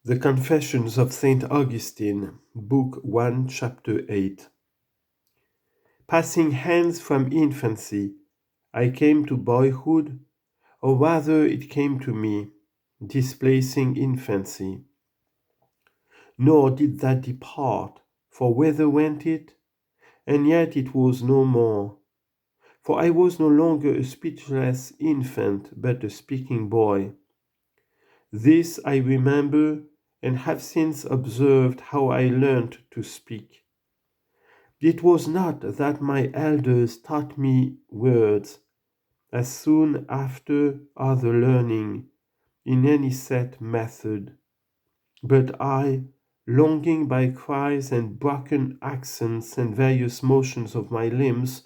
The Confessions of Saint Augustine, Book 1, Chapter 8. Passing hence from infancy, I came to boyhood, or rather it came to me, displacing infancy. Nor did that depart, for whither went it? And yet it was no more. For I was no longer a speechless infant, but a speaking boy. This I remember, and have since observed how I learnt to speak. It was not that my elders taught me words, as soon after other learning, in any set method, but I, longing by cries and broken accents and various motions of my limbs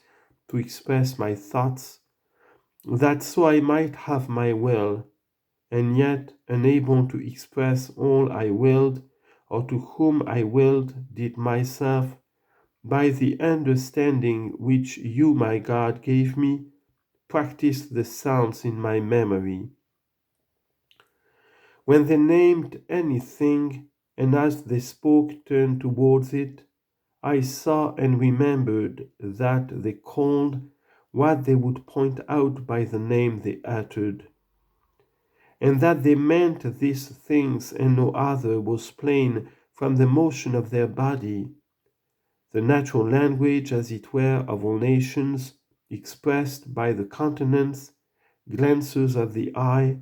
to express my thoughts, that so I might have my will, and yet unable to express all I willed, or to whom I willed, did myself, by the understanding which you, my God, gave me, practice the sounds in my memory. When they named anything, and as they spoke turned towards it, I saw and remembered that they called what they would point out by the name they uttered, and that they meant these things and no other was plain from the motion of their body, the natural language, as it were, of all nations, expressed by the countenance, glances of the eye,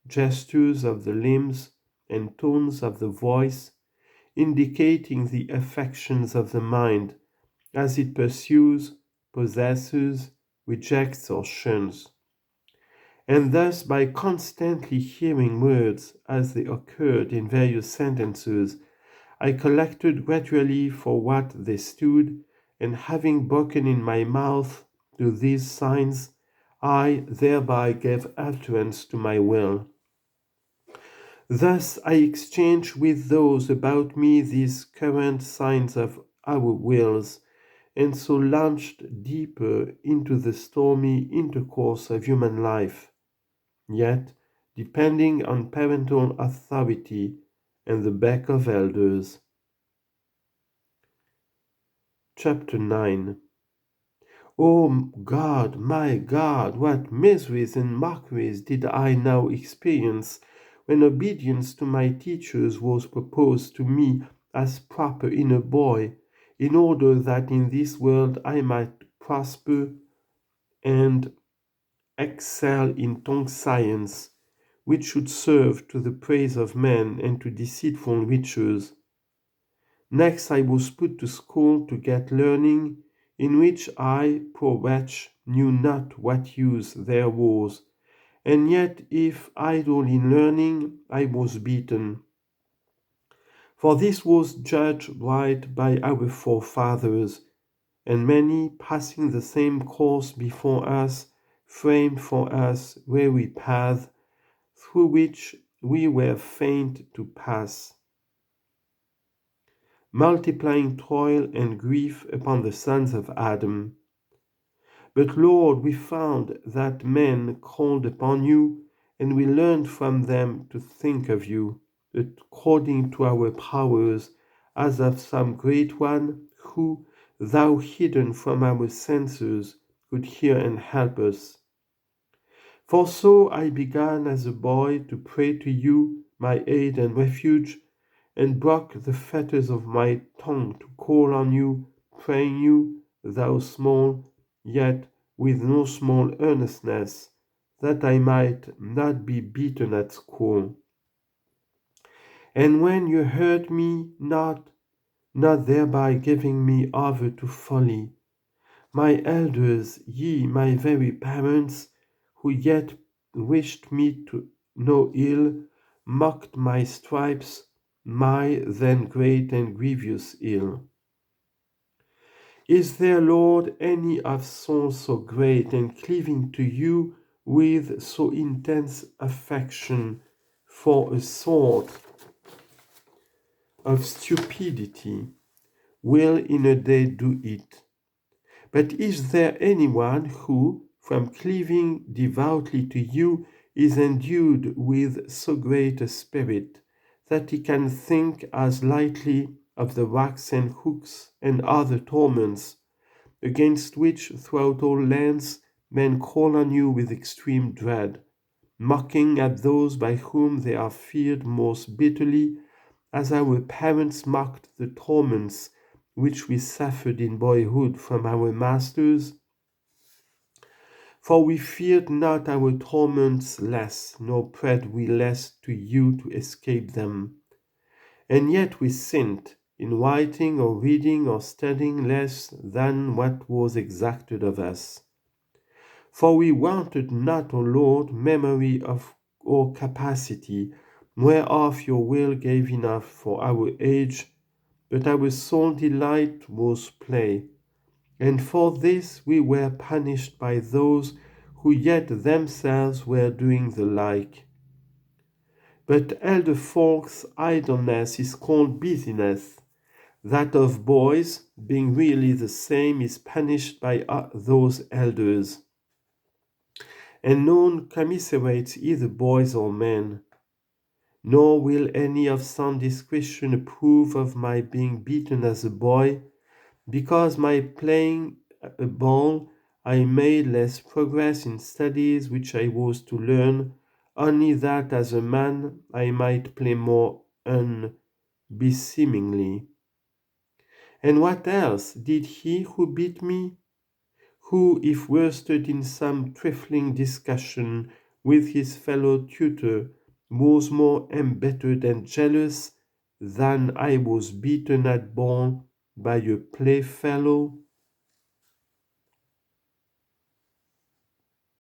gestures of the limbs, and tones of the voice, indicating the affections of the mind, as it pursues, possesses, rejects, or shuns. And thus, by constantly hearing words as they occurred in various sentences, I collected gradually for what they stood, and having broken in my mouth to these signs, I thereby gave utterance to my will. Thus I exchanged with those about me these current signs of our wills, and so launched deeper into the stormy intercourse of human life, yet depending on parental authority and the beck of elders. Chapter 9. O God, my God, what miseries and mockeries did I now experience when obedience to my teachers was proposed to me as proper in a boy, in order that in this world I might prosper and excel in tongue science, which should serve to the praise of men and to deceitful riches. Next I was put to school to get learning, in which I, poor wretch, knew not what use there was, and yet if idle in learning, I was beaten. For this was judged right by our forefathers, and many, passing the same course before us, framed for us weary paths, through which we were fain to pass, multiplying toil and grief upon the sons of Adam. But Lord, we found that men called upon you, and we learned from them to think of you, according to our powers, as of some great one, who, thou hidden from our senses, could hear and help us. For so I began as a boy to pray to you, my aid and refuge, and broke the fetters of my tongue to call on you, praying you, thou small, yet with no small earnestness, that I might not be beaten at school. And when you heard me not thereby giving me over to folly, my elders, ye my very parents, who yet wished me to no ill, mocked my stripes, my then great and grievous ill. Is there, Lord, any of soul so great and cleaving to you with so intense affection for a sort of stupidity, will in a day do it? But is there anyone who, from cleaving devoutly to you, is endued with so great a spirit, that he can think as lightly of the racks and hooks and other torments, against which throughout all lands men call on you with extreme dread, mocking at those by whom they are feared most bitterly, as our parents mocked the torments which we suffered in boyhood from our masters? For we feared not our torments less, nor prayed we less to you to escape them. And yet we sinned, in writing or reading or studying less than what was exacted of us. For we wanted not, O Lord, memory of our capacity, whereof your will gave enough for our age, but our sole delight was play. And for this we were punished by those who yet themselves were doing the like. But elder folks' idleness is called busyness. That of boys, being really the same, is punished by those elders. And none commiserates either boys or men, nor will any of sound discretion approve of my being beaten as a boy, because my playing a ball I made less progress in studies which I was to learn, only that as a man I might play more unbeseemingly. And what else did he who beat me, who, if worsted in some trifling discussion with his fellow tutor, was more embittered and jealous than I was beaten at ball by a playfellow?